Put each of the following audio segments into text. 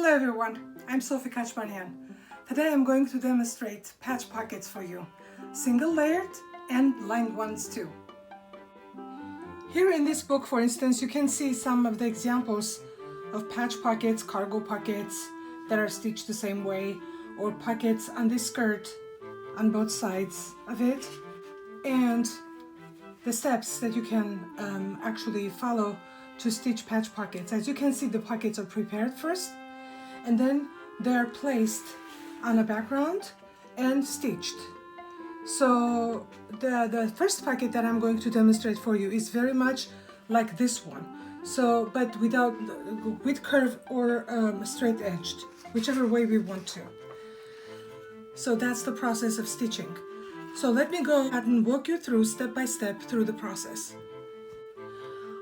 Hello everyone, I'm Sofi Khachmanyan. Today I'm going to demonstrate patch pockets for you, single layered and lined ones too. Here in this book, for instance, you can see some of the examples of patch pockets, cargo pockets that are stitched the same way, or pockets on the skirt on both sides of it, and the steps that you can actually follow to stitch patch pockets. As you can see, the pockets are prepared first, and then they are placed on a background and stitched. So the first pocket that I'm going to demonstrate for you is very much like this one. So, but with curve or straight edged, whichever way we want to. So that's the process of stitching. So let me go ahead and walk you through step by step through the process.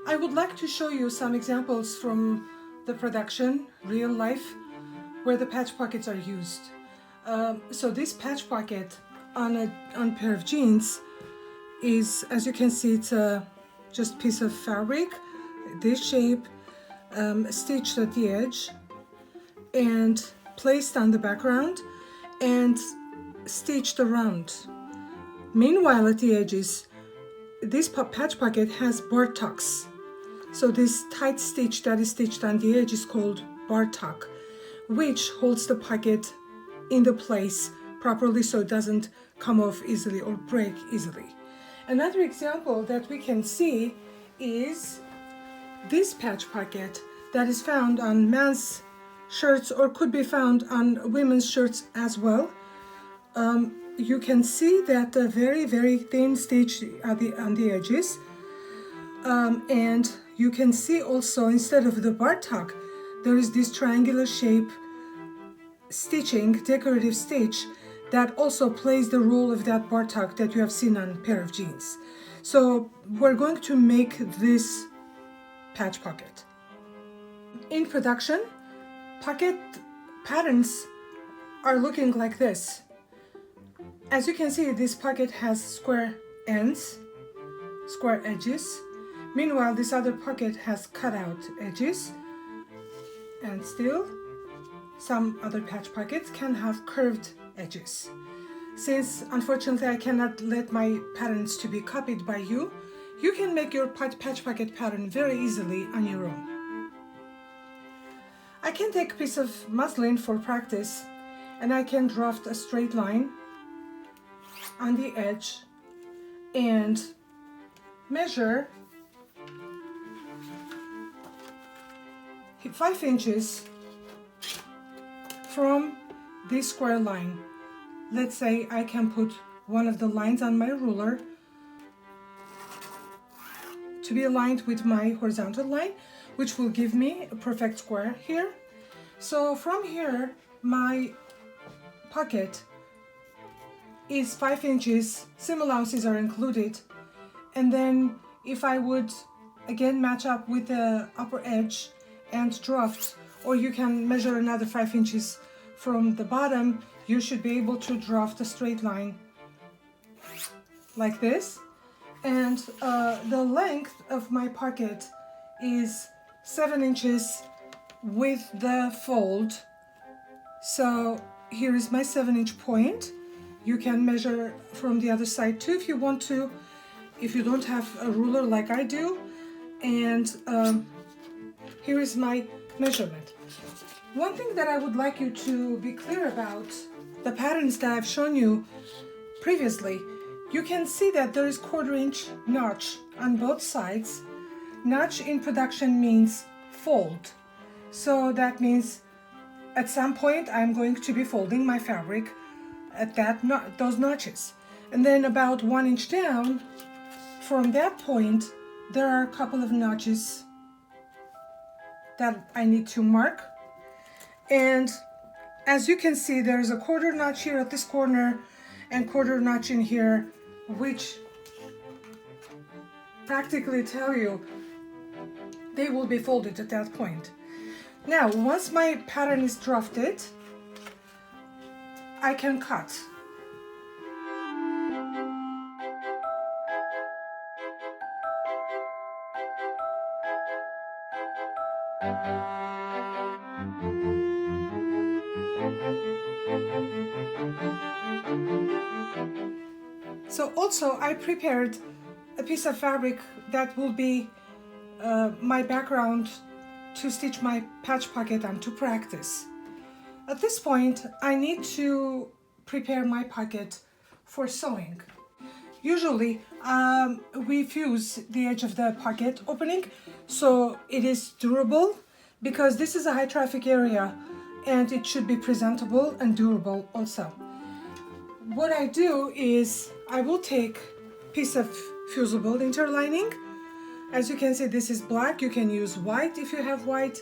I would like to show you some examples from the production, real life, where the patch pockets are used. So this patch pocket on a pair of jeans is, as you can see, it's a just piece of fabric, this shape, stitched at the edge and placed on the background and stitched around. Meanwhile, at the edges, this patch pocket has bar tucks. So this tight stitch that is stitched on the edge is called bar tuck, which holds the pocket in the place properly so it doesn't come off easily or break easily. Another example that we can see is this patch pocket that is found on men's shirts or could be found on women's shirts as well. You can see that a very, very thin stitch on the edges, and you can see also instead of the bar tuck, there is this triangular shape stitching, decorative stitch, that also plays the role of that bar tuck that you have seen on a pair of jeans. So we're going to make this patch pocket. In production, pocket patterns are looking like this. As you can see, this pocket has square ends, square edges. Meanwhile, this other pocket has cutout edges, and still some other patch pockets can have curved edges. Since unfortunately I cannot let my patterns to be copied by you, you can make your patch pocket pattern very easily on your own. I can take a piece of muslin for practice, and I can draft a straight line on the edge and measure 5 inches from this square line. Let's say I can put one of the lines on my ruler to be aligned with my horizontal line, which will give me a perfect square here. So from here, my pocket is 5 inches, seam allowances are included, and then if I would again match up with the upper edge and draft, or you can measure another 5 inches from the bottom, you should be able to draft a straight line like this. And the length of my pocket is 7 inches with the fold. So here is my 7-inch point. You can measure from the other side too if you want to, if you don't have a ruler like I do. And here is my measurement. One thing that I would like you to be clear about, the patterns that I've shown you previously, you can see that there is 1/4 inch notch on both sides. Notch in production means fold. So that means at some point I'm going to be folding my fabric at those notches. And then about 1 inch down from that point, there are a couple of notches that I need to mark. And as you can see, there's a 1/4 notch here at this corner and 1/4 notch in here, which practically tell you they will be folded at that point. Now, once my pattern is drafted, I can cut. So also I prepared a piece of fabric that will be my background to stitch my patch pocket on to practice. At this point, I need to prepare my pocket for sewing. Usually, we fuse the edge of the pocket opening so it is durable, because this is a high traffic area and it should be presentable and durable also. What I do is I will take a piece of fusible interlining. As you can see, this is black. You can use white if you have white.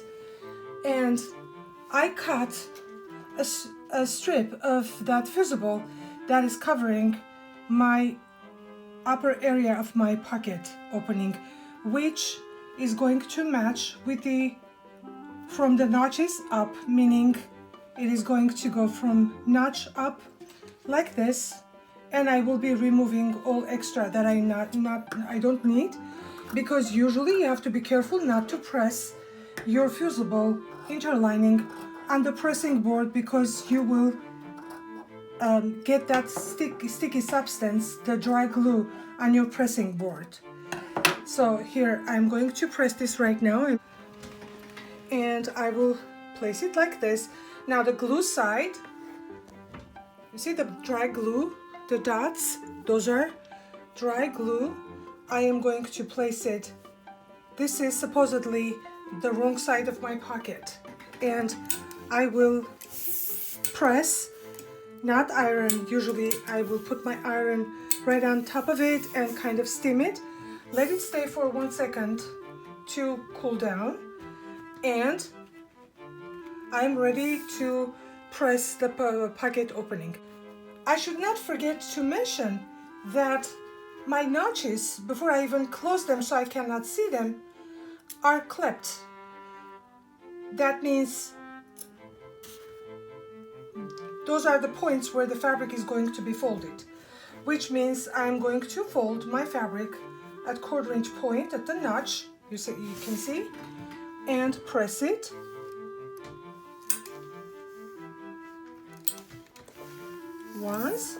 And I cut a strip of that fusible that is covering my upper area of my pocket opening, which is going to match with the from the notches up, meaning it is going to go from notch up like this, and I will be removing all extra that I don't need, because usually you have to be careful not to press your fusible interlining on the pressing board, because you will get that sticky substance, the dry glue, on your pressing board. So here I'm going to press this right now, and I will place it like this. Now the glue side, you see the dry glue, the dots, those are dry glue. I am going to place it, this is supposedly the wrong side of my pocket, and I will press, not iron. Usually I will put my iron right on top of it and kind of steam it. Let it stay for 1 second to cool down, and I'm ready to press the pocket opening. I should not forget to mention that my notches, before I even close them so I cannot see them, are clipped. That means those are the points where the fabric is going to be folded, which means I'm going to fold my fabric at 1/4 inch point at the notch, you can see, and press it. Once.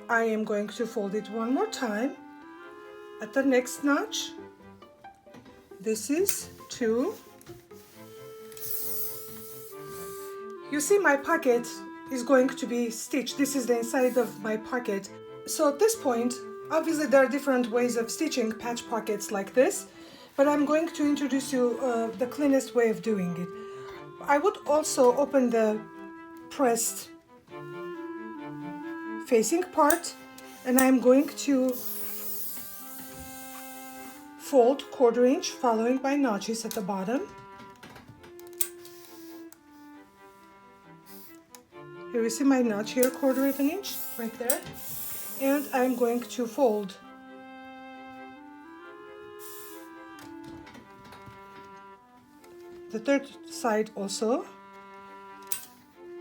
I am going to fold it one more time at the next notch. This is 2. You see my pocket is going to be stitched. This is the inside of my pocket. So at this point, obviously there are different ways of stitching patch pockets like this, but I'm going to introduce you the cleanest way of doing it. I would also open the pressed facing part, and I'm going to fold 1/4 inch, following by notches at the bottom. Here you see my notch here, 1/4 inch right there, and I'm going to fold the third side also,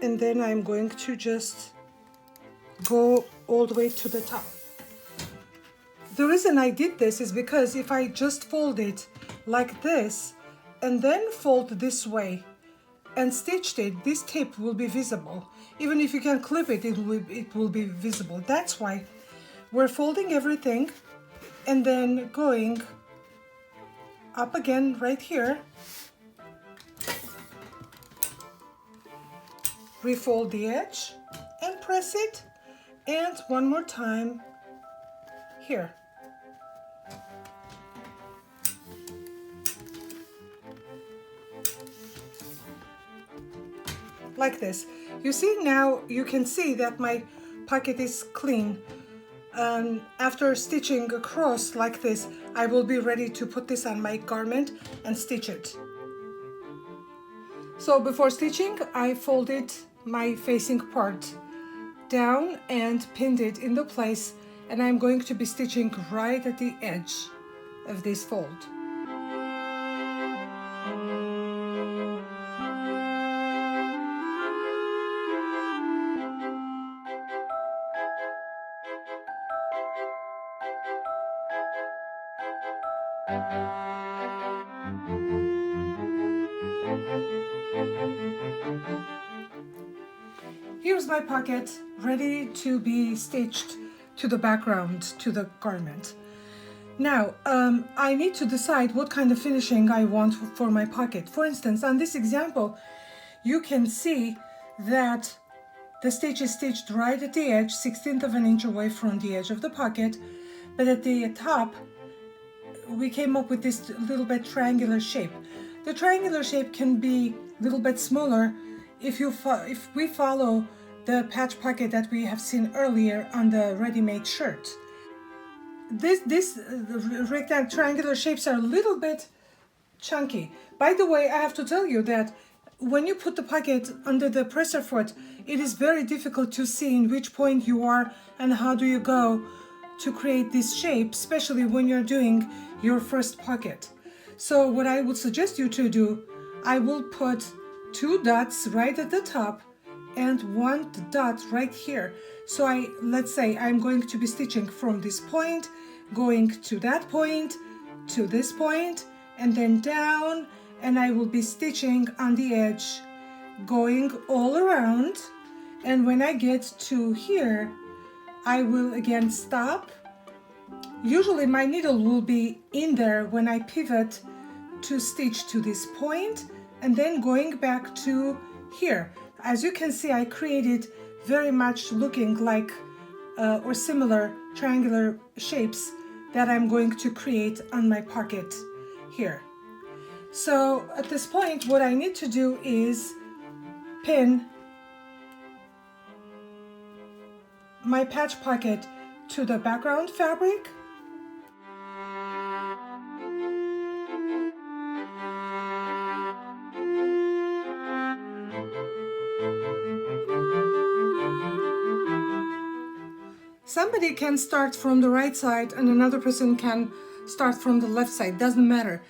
and then I'm going to just go all the way to the top. The reason I did this is because if I just fold it like this and then fold this way and stitched it, this tip will be visible. Even if you can clip it, it will be visible. That's why we're folding everything and then going up again right here. Refold the edge and press it, and one more time here. Like this. You see, now you can see that my pocket is clean. After stitching across like this, I will be ready to put this on my garment and stitch it. So before stitching, I folded my facing part down and pinned it into place, and I'm going to be stitching right at the edge of this fold. Here's my pocket ready to be stitched to the background, to the garment. Now, I need to decide what kind of finishing I want for my pocket. For instance, on this example, you can see that the stitch is stitched right at the edge, 1/16 of an inch away from the edge of the pocket, but at the top, we came up with this little bit triangular shape. The triangular shape can be a little bit smaller if we follow the patch pocket that we have seen earlier on the ready-made shirt. This rectangular triangular shapes are a little bit chunky. By the way, I have to tell you that when you put the pocket under the presser foot, it is very difficult to see in which point you are and how do you go to create this shape, especially when you're doing your first pocket. So what I would suggest you to do, I will put 2 dots right at the top and 1 dot right here. So let's say I'm going to be stitching from this point, going to that point, to this point, and then down, and I will be stitching on the edge, going all around, and when I get to here, I will again stop. Usually my needle will be in there when I pivot to stitch to this point, and then going back to here. As you can see, I created very much looking like or similar triangular shapes that I'm going to create on my pocket here. So at this point, what I need to do is pin my patch pocket to the background fabric. Somebody can start from the right side and another person can start from the left side. Doesn't matter.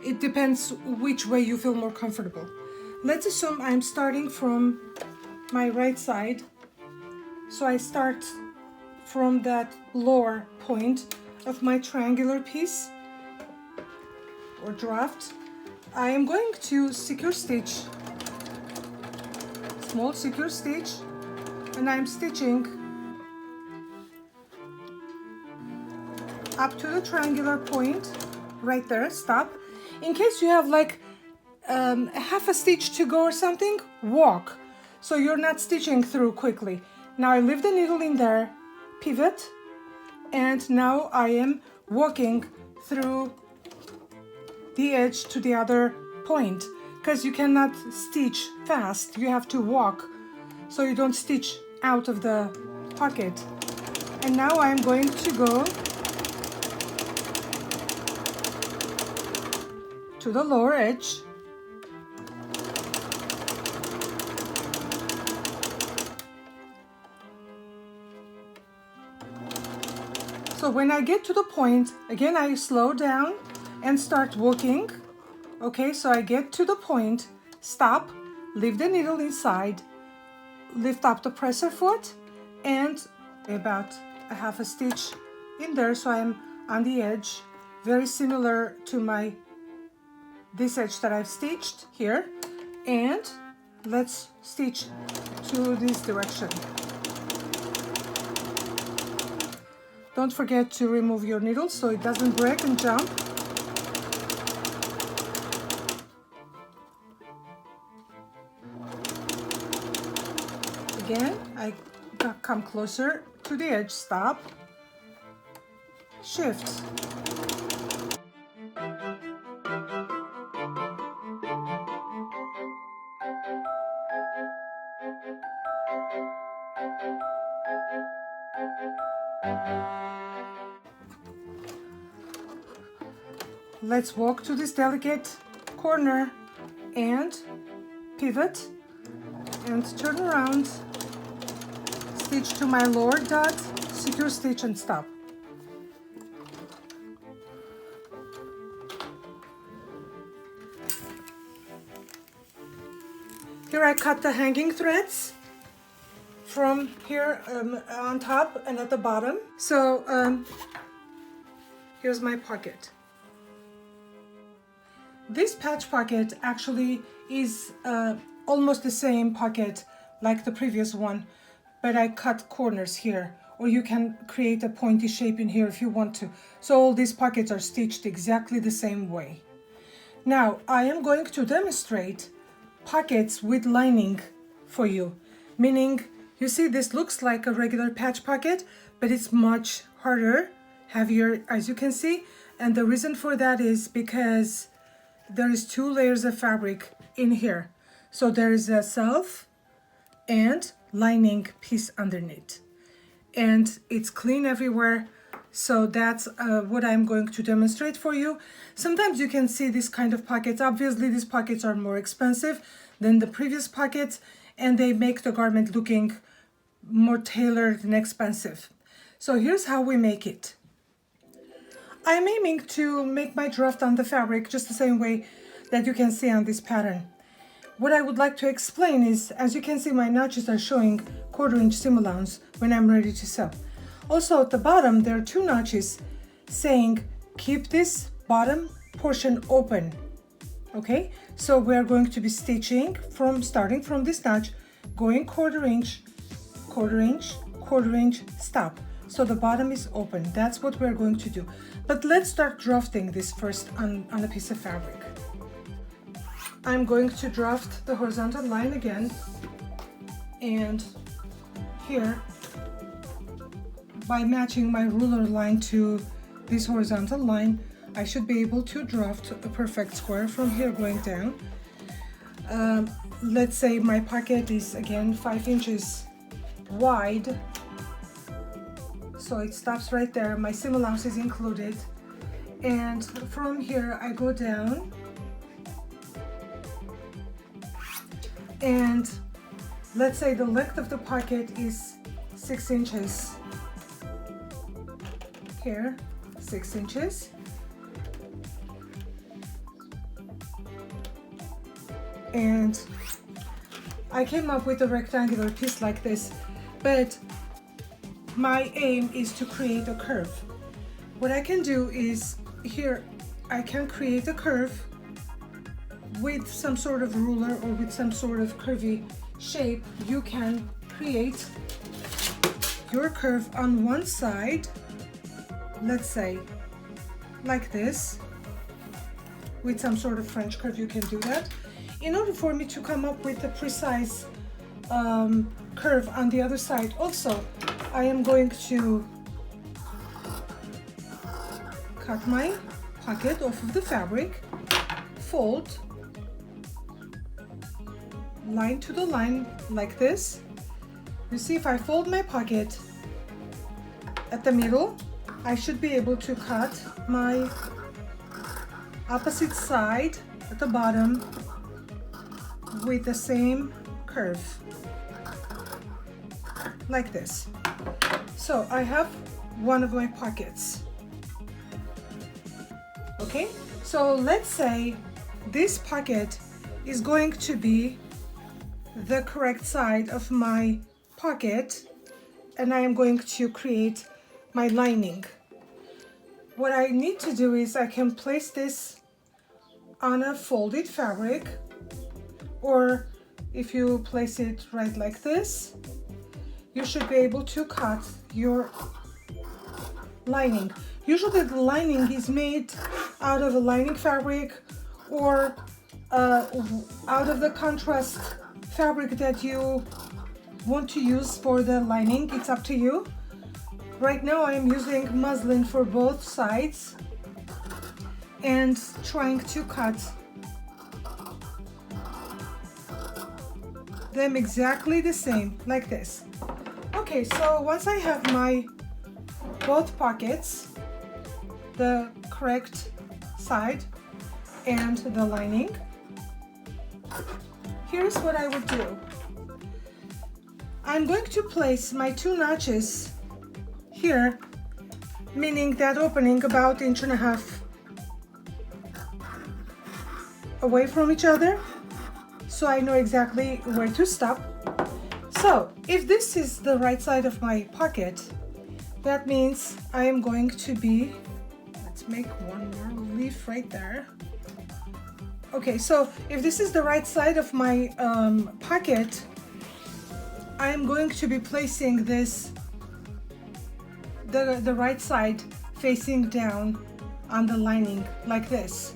It depends which way you feel more comfortable. Let's assume I'm starting from my right side. So I start from that lower point of my triangular piece or draft. I am going to secure stitch, small secure stitch, and I'm stitching up to the triangular point right there. Stop. In case you have like half a stitch to go or something, walk so you're not stitching through quickly. Now I leave the needle in there, pivot, and now I am walking through the edge to the other point, because you cannot stitch fast. You have to walk so you don't stitch out of the pocket. And now I'm going to go to the lower edge. So when I get to the point, again I slow down and start walking. Okay, so I get to the point, stop, leave the needle inside, lift up the presser foot, and about a half a stitch in there, so I'm on the edge, very similar to this edge that I've stitched here, and let's stitch to this direction. Don't forget to remove your needle so it doesn't break and jump. Again, I come closer to the edge, stop, shift. Let's walk to this delicate corner and pivot and turn around, stitch to my lower dot, secure stitch and stop. Here I cut the hanging threads from here on top and at the bottom. So here's my pocket. This patch pocket actually is almost the same pocket like the previous one, but I cut corners here, or you can create a pointy shape in here if you want to. So all these pockets are stitched exactly the same way. Now I am going to demonstrate pockets with lining for you, meaning you see this looks like a regular patch pocket, but it's much harder, heavier, as you can see. And the reason for that is because there is 2 layers of fabric in here. So there is a self and lining piece underneath, and it's clean everywhere. So that's what I'm going to demonstrate for you. Sometimes you can see this kind of pockets. Obviously these pockets are more expensive than the previous pockets, and they make the garment looking more tailored and expensive. So here's how we make it. I'm aiming to make my draft on the fabric just the same way that you can see on this pattern. What I would like to explain is, as you can see, my notches are showing 1/4 inch seam allowance when I'm ready to sew. Also at the bottom, there are 2 notches saying keep this bottom portion open. Okay, so we're going to be stitching starting from this notch, going 1/4 inch, 1/4 inch, 1/4 inch, stop. So the bottom is open. That's what we're going to do. But let's start drafting this first on a piece of fabric. I'm going to draft the horizontal line again, and here, by matching my ruler line to this horizontal line, I should be able to draft a perfect square from here going down. Let's say my pocket is again 5 inches wide, so it stops right there. My seam allowance is included, and from here I go down, and let's say the length of the pocket is 6 inches. Here, 6 inches. And I came up with a rectangular piece like this, but my aim is to create a curve. What I can do is, here I can create a curve with some sort of ruler or with some sort of curvy shape. You can create your curve on one side, let's say like this, with some sort of French curve. You can do that. In order for me to come up with a precise curve on the other side, also I am going to cut my pocket off of the fabric, fold, line to the line like this. You see, if I fold my pocket at the middle, I should be able to cut my opposite side at the bottom with the same curve like this. So I have one of my pockets. Okay, so let's say this pocket is going to be the correct side of my pocket, and I am going to create my lining. What I need to do is I can place this on a folded fabric, or if you place it right like this, you should be able to cut your lining. Usually the lining is made out of a lining fabric or out of the contrast fabric that you want to use for the lining. It's up to you. Right now I am using muslin for both sides and trying to cut them exactly the same, like this. Okay, so once I have my both pockets, the correct side and the lining, here's what I would do. I'm going to place my 2 notches here, meaning that opening about 1.5 inches away from each other, so I know exactly where to stop. So if this is the right side of my pocket, that means I am going to be, let's make one more leaf right there. Okay, so if this is the right side of my pocket, I am going to be placing this, the right side facing down on the lining like this.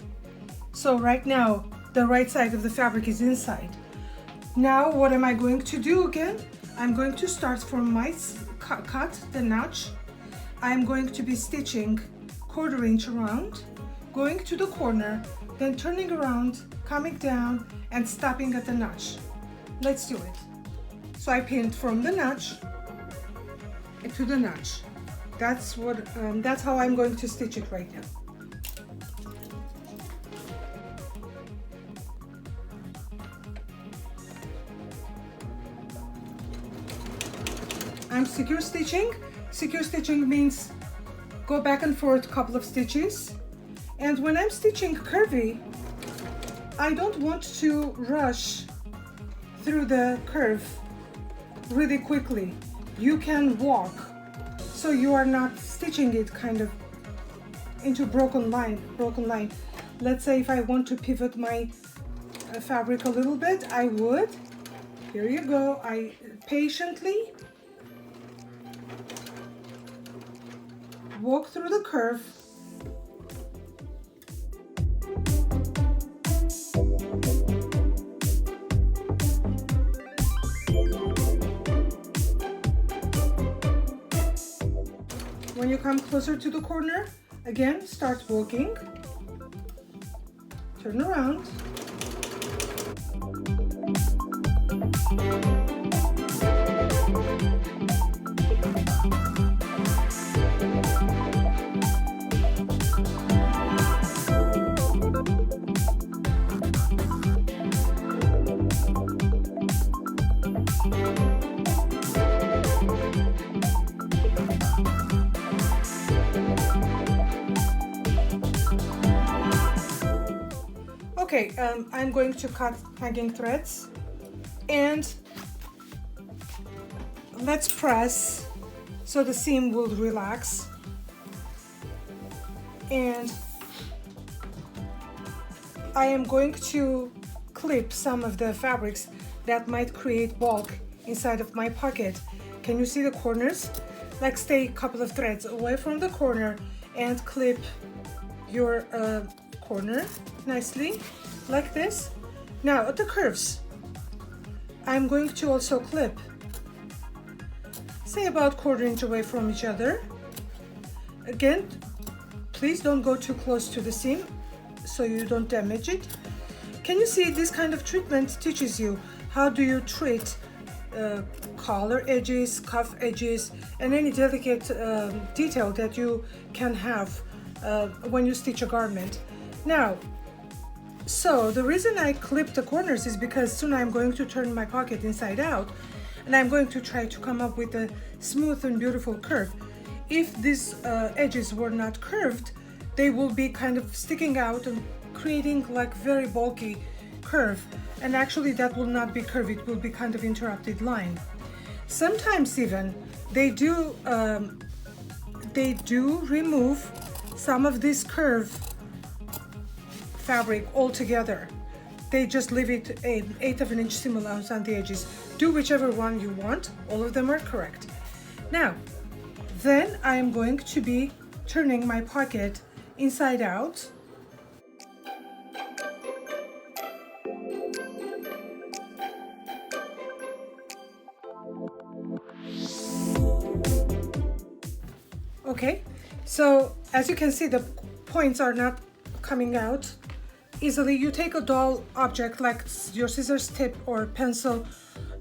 So right now, the right side of the fabric is inside. Now, what am I going to do again? I'm going to start from my cut, the notch. I'm going to be stitching 1/4 inch around, going to the corner, then turning around, coming down, and stopping at the notch. Let's do it. So I pinned from the notch to the notch. That's how I'm going to stitch it right now. I'm secure stitching. Secure stitching means go back and forth a couple of stitches. And when I'm stitching curvy, I don't want to rush through the curve really quickly. You can walk, so you are not stitching it kind of into broken line. Let's say if I want to pivot my fabric a little bit, I would. Here you go. I patiently walk through the curve. When you come closer to the corner, again, start walking. Turn around. Okay, I'm going to cut hanging threads, and let's press so the seam will relax. And I am going to clip some of the fabrics that might create bulk inside of my pocket. Can you see the corners? Like, stay a couple of threads away from the corner and clip your corner nicely like this. Now at the curves, I'm going to also clip, say about 1/4 inch away from each other. Again, please don't go too close to the seam so you don't damage it. Can you see this kind of treatment teaches you how do you treat collar edges, cuff edges, and any delicate detail that you can have when you stitch a garment. Now, so the reason I clip the corners is because soon I'm going to turn my pocket inside out, and I'm going to try to come up with a smooth and beautiful curve. If these edges were not curved, they will be kind of sticking out and creating like very bulky curve, and actually that will not be curved, it will be kind of interrupted line. Sometimes even they do remove some of this curve fabric altogether. They just leave it 1/8 of an inch seam allowance on the edges. Do whichever one you want, all of them are correct. Now, then I am going to be turning my pocket inside out. Okay, so as you can see, the points are not coming out easily. You take a dull object like your scissors tip or pencil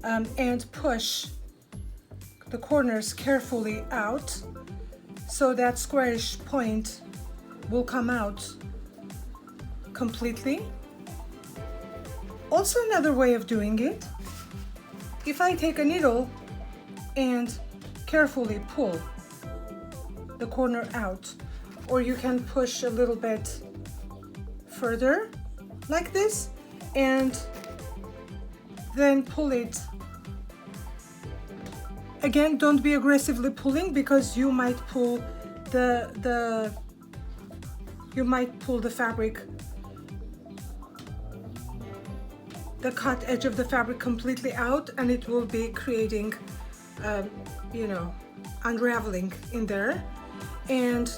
and push the corners carefully out so that squarish point will come out completely. Also, another way of doing it, if I take a needle and carefully pull the corner out, or you can push a little bit further like this and then pull it. Again, don't be aggressively pulling because you might pull the fabric the cut edge of the fabric completely out, and it will be creating, you know, unraveling in there. And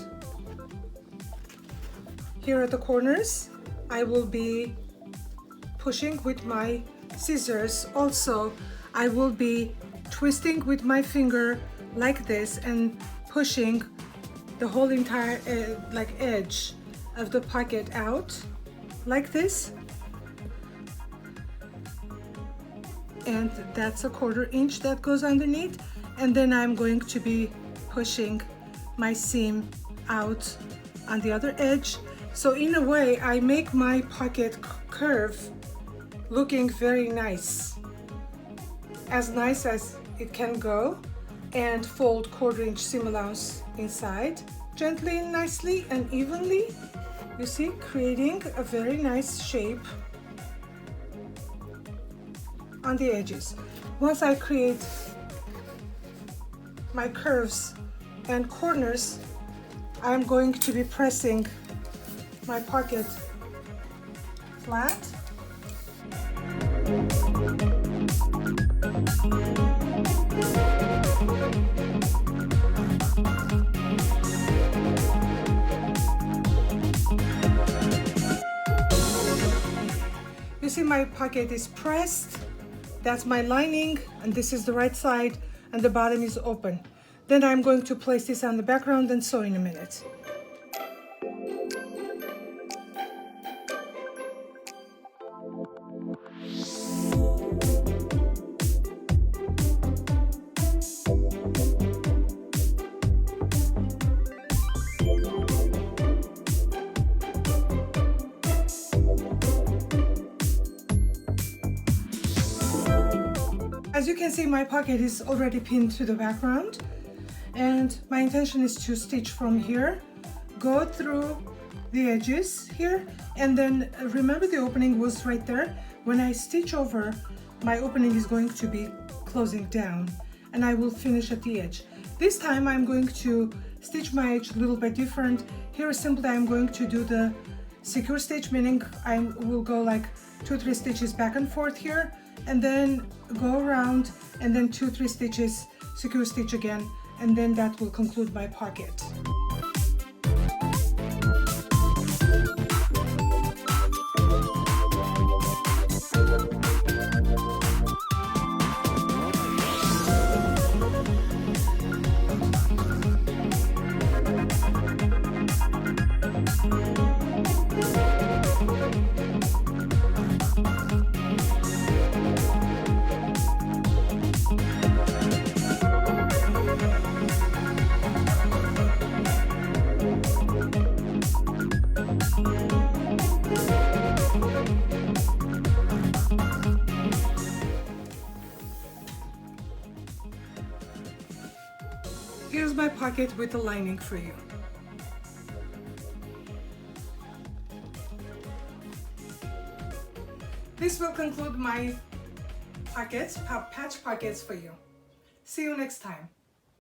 here at the corners, I will be pushing with my scissors. Also, I will be twisting with my finger like this and pushing the whole entire like edge of the pocket out like this. And that's a 1/4 inch that goes underneath, and then I'm going to be pushing my seam out on the other edge. So in a way, I make my pocket curve looking very nice as it can go, and fold 1/4 inch seam allowance inside gently and nicely and evenly. You see, creating a very nice shape on the edges. Once I create my curves and corners, I'm going to be pressing my pocket flat. You see, my pocket is pressed. That's my lining, and this is the right side, and the bottom is open. Then I'm going to place this on the background and sew in a minute. As you can see, my pocket is already pinned to the background, and my intention is to stitch from here, go through the edges here, and then remember the opening was right there. When I stitch over, my opening is going to be closing down, and I will finish at the edge. This time I'm going to stitch my edge a little bit different. Here simply I'm going to do the secure stitch, meaning I will go like 2-3 stitches back and forth here, and then go around, and then 2-3 stitches, secure stitch again, and then that will conclude my pocket. Here's my pocket with the lining for you. This will conclude my pockets, patch pockets for you. See you next time.